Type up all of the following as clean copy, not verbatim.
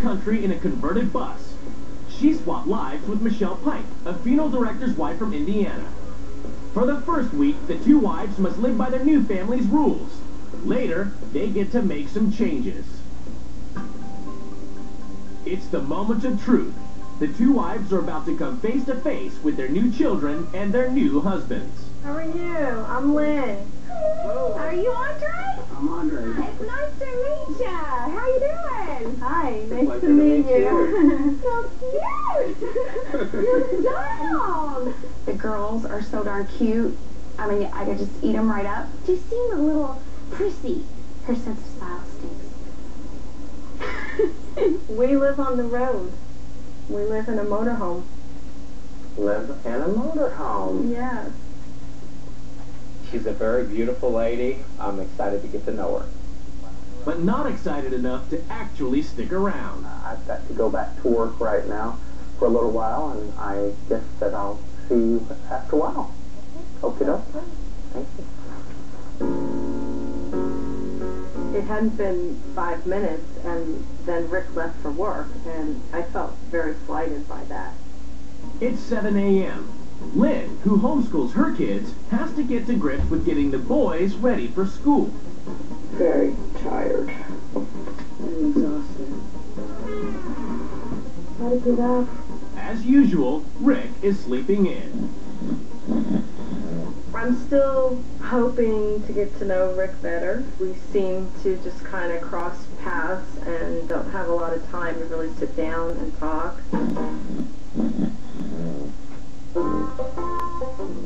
country in a converted bus. She swapped lives with Michelle Pike, a funeral director's wife from Indiana. For the first week, the two wives must live by their new family's rules. Later, they get to make some changes. It's the moment of truth. The two wives are about to come face to face with their new children and their new husbands. How are you? I'm Lynn. Hello. Are you Andre? I'm Andre. It's nice to meet you. How you doing? Hi, nice to meet meet you. So cute. You're down. The girls are so darn cute. I mean, I could just eat them right up. She seemed a little prissy. Her sense of style stinks. We live on the road. We live in a motorhome. Live in a motorhome. Yes. She's a very beautiful lady. I'm excited to get to know her. But not excited enough to actually stick around. I've got to go back to work right now for a little while, and I guess that I'll see you after a while. Okay, doke. Thank you. It hadn't been 5 minutes, and then Rick left for work, and I felt very slighted by that. It's 7 a.m. Lynn, who homeschools her kids, has to get to grips with getting the boys ready for school. Very tired. I'm exhausted. Gotta get up. As usual, Rick is sleeping in. I'm still hoping to get to know Rick better. We seem to just kind of cross paths and don't have a lot of time to really sit down and talk.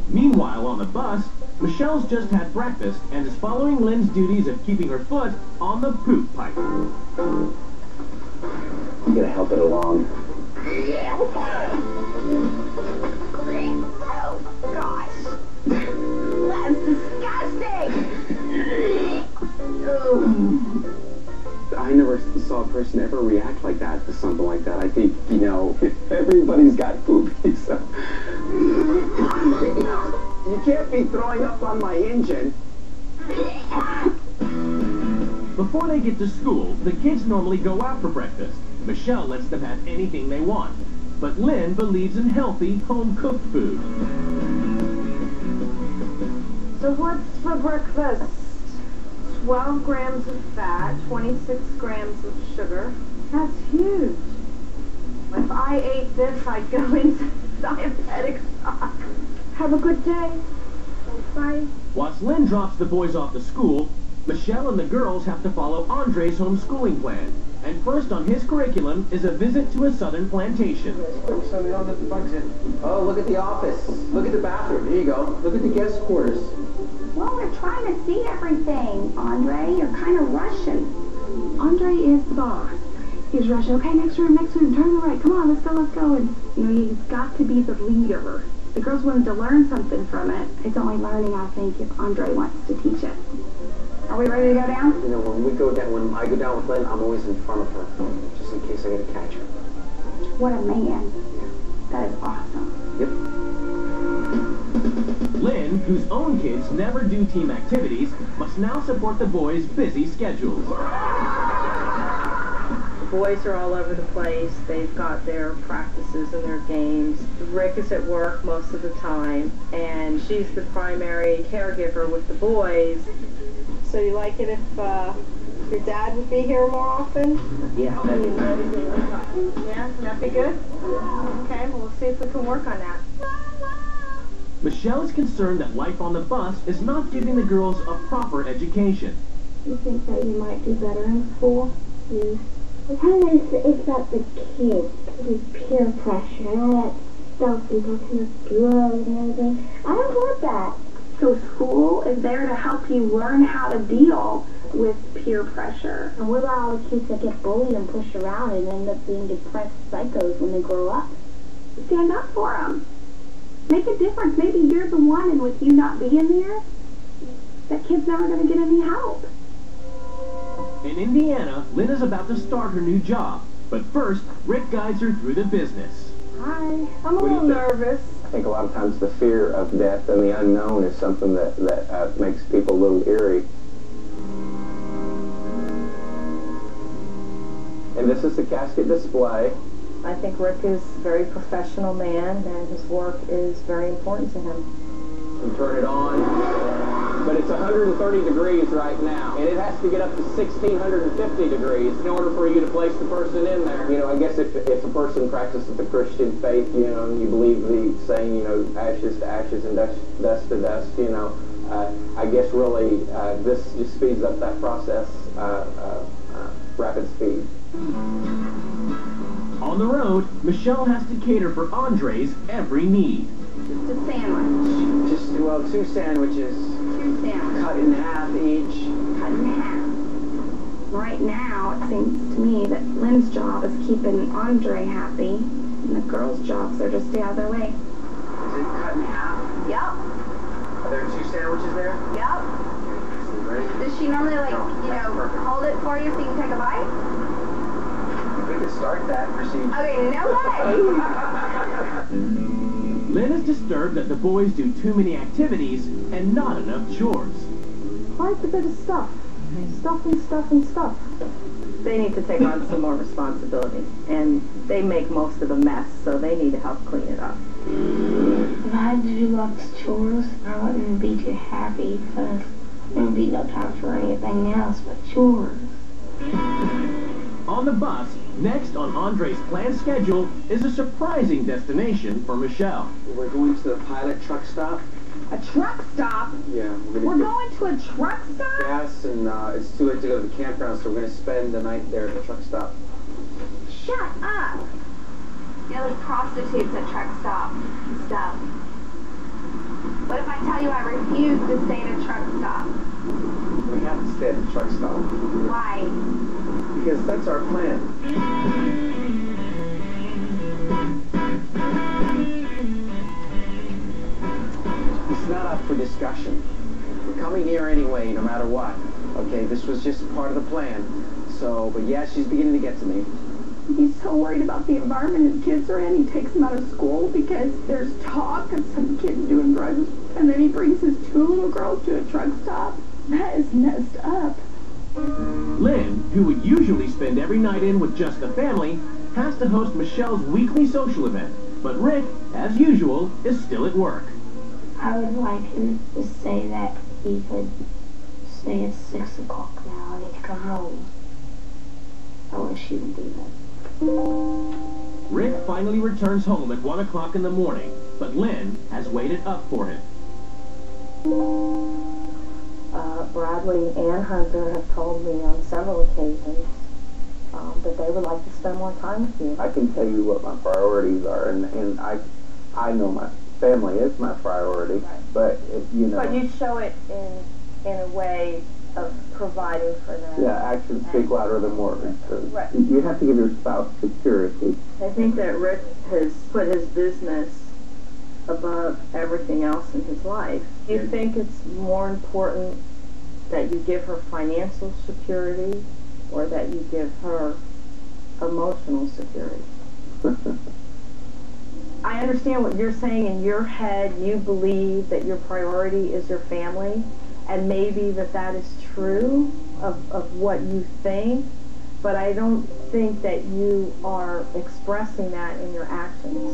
Meanwhile, on the bus, Michelle's just had breakfast and is following Lynn's duties of keeping her foot on the poop pipe. I'm gonna help it along. Oh, gosh. That's disgusting. I never saw a person ever react like that to something like that. I think, you know, everybody's got poopies, so. You can't be throwing up on my engine. Before they get to school, the kids normally go out for breakfast. Michelle lets them have anything they want. But Lynn believes in healthy, home-cooked food. So what's for breakfast? 12 grams of fat, 26 grams of sugar. That's huge. If I ate this, I'd go into diabetic shock. Have a good day. Bye. Once Lynn drops the boys off to school, Michelle and the girls have to follow Andre's homeschooling plan. And first on his curriculum is a visit to a southern plantation. So we don't let the bugs in. Oh, look at the office. Look at the bathroom. Here you go. Look at the guest quarters. Well, we're trying to see everything, Andre. You're kind of rushing. Andre is the boss. He's rushing. Okay, next room, turn to the right. Come on, let's go. And, you know, he's got to be the leader. The girls wanted to learn something from it. It's only learning, I think, if Andre wants to teach it. Are we ready to go down? You know, when I go down with Lynn, I'm always in front of her, just in case I gotta catch her. What a man. That is awesome. Yep. Lynn, whose own kids never do team activities, must now support the boys' busy schedules. The boys are all over the place. They've got their practices and their games. Rick is at work most of the time, and she's the primary caregiver with the boys. So you like it if your dad would be here more often? Yeah, that'd be good. Yeah, that'd be good? Okay, well, we'll see if we can work on that. Michelle is concerned that life on the bus is not giving the girls a proper education. You think that you might do better in school? Yeah. The problem is it's about the kids, with peer pressure and all that stuff and talking to drugs and everything. I don't want that. So school is there to help you learn how to deal with peer pressure. And what about all the kids that get bullied and pushed around and end up being depressed psychos when they grow up? Stand up for them. Make a difference. Maybe you're the one, and with you not being there, that kid's never going to get any help. In Indiana, Lynn is about to start her new job. But first, Rick guides her through the business. Hi. I'm a little nervous. I think a lot of times the fear of death and the unknown is something that makes people a little eerie. And this is the casket display. I think Rick is a very professional man, and his work is very important to him. You turn it on, but it's 130 degrees right now, and it has to get up to 1,650 degrees in order for you to place the person in there. You know, I guess if a person practices the Christian faith, you know, and you believe the saying, you know, ashes to ashes and dust to dust, you know, I guess really this just speeds up that process, rapid speed. On the road, Michelle has to cater for Andre's every need. Just a sandwich. Just, well, 2 sandwiches. 2 sandwiches. Cut in half each. Cut in half. Right now, it seems to me that Lynn's job is keeping Andre happy, and the girls' jobs are to stay out of their way. Is it cut in half? Yep. Are there 2 sandwiches there? Yep. Ready? Does she normally, like, you know, hold it for you so you can take a bite? We could start that procedure. Okay, no way! Lynn is disturbed that the boys do too many activities and not enough chores. Quite a bit of stuff. Stuff and stuff and stuff. They need to take on some more responsibility, and they make most of the mess, so they need to help clean it up. If I had to do lots of chores, I wouldn't be too happy because there wouldn't be no time for anything else but chores. On the bus, next on Andre's planned schedule is a surprising destination for Michelle. We're going to the pilot truck stop. A truck stop? Yeah, We're going to a truck stop? gas, and it's too late to go to the campground, so we're going to spend the night there at the truck stop. Shut up! You know, there's prostitutes at truck stop and stuff. What if I tell you I refuse to stay at a truck stop? We have to stay at the truck stop Why? because that's our plan. It's not up for discussion. We're coming here anyway, no matter what. Okay, this was just part of the plan. So, but yeah, she's beginning to get to me. He's so worried about the environment his kids are in, he takes them out of school because there's talk of some kids doing drugs, and then he brings his 2 little girls to a truck stop. That is messed up. Lynn, who would usually spend every night in with just the family, has to host Michelle's weekly social event. But Rick, as usual, is still at work. I would like him to say that he could say it's 6 o'clock now, I need to come home. I wish he would do that. Rick finally returns home at 1 o'clock in the morning, but Lynn has waited up for him. Bradley and Hunter have told me on several occasions that they would like to spend more time with you. I can tell you what my priorities are, and I know my family is my priority, Right. but you know. But you show it in a way of providing for them. Yeah, actions speak louder than words. So Right. You have to give your spouse security. I think that Rick has put his business above everything else in his life. Do you think it's more important that you give her financial security or that you give her emotional security? I understand what you're saying. In your head, you believe that your priority is your family, and maybe that is true of what you think, but I don't think that you are expressing that in your actions.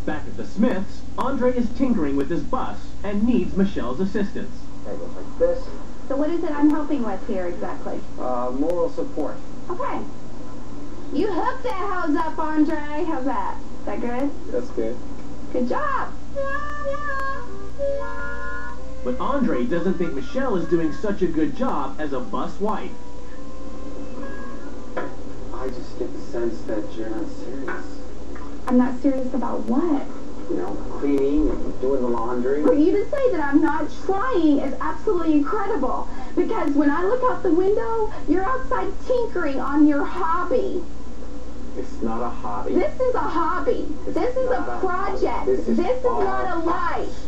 Back at the Smiths, Andre is tinkering with his bus and needs Michelle's assistance. Okay, goes like this. So what is it I'm helping with here exactly? Moral support. Okay. You hooked that hose up, Andre. How's that? Is that good? That's good. Good job. But Andre doesn't think Michelle is doing such a good job as a bus wife. I just get the sense that you're not serious. I'm not serious about what? You know, cleaning and doing the laundry. For you to say that I'm not trying is absolutely incredible. Because when I look out the window, you're outside tinkering on your hobby. It's not a hobby. This is a hobby. This is a project. This is not a life.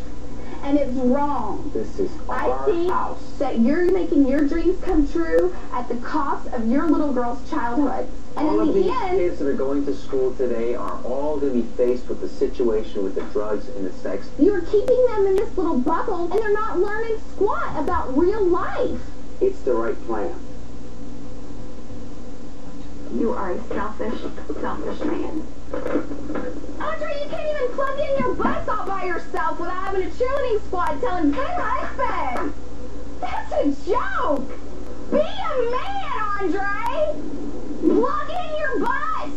And it's wrong. This is I our think house. that you're making your dreams come true at the cost of your little girl's childhoods. And all in of the these end, kids that are going to school today are all going to be faced with the situation with the drugs and the sex. you're keeping them in this little bubble, and they're not learning squat about real life. It's the right plan. You are a selfish man. Andre, you can't even plug in your bus all by yourself without having a cheerleading squad telling good husband. That's a joke. Be a man, Andre. Plug in your bus.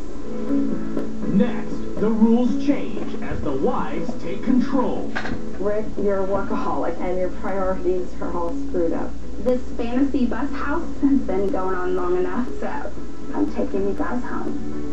Next, the rules change as the wives take control. Rick, you're a workaholic and your priorities are all screwed up. This fantasy bus house has been going on long enough, so I'm taking you guys home.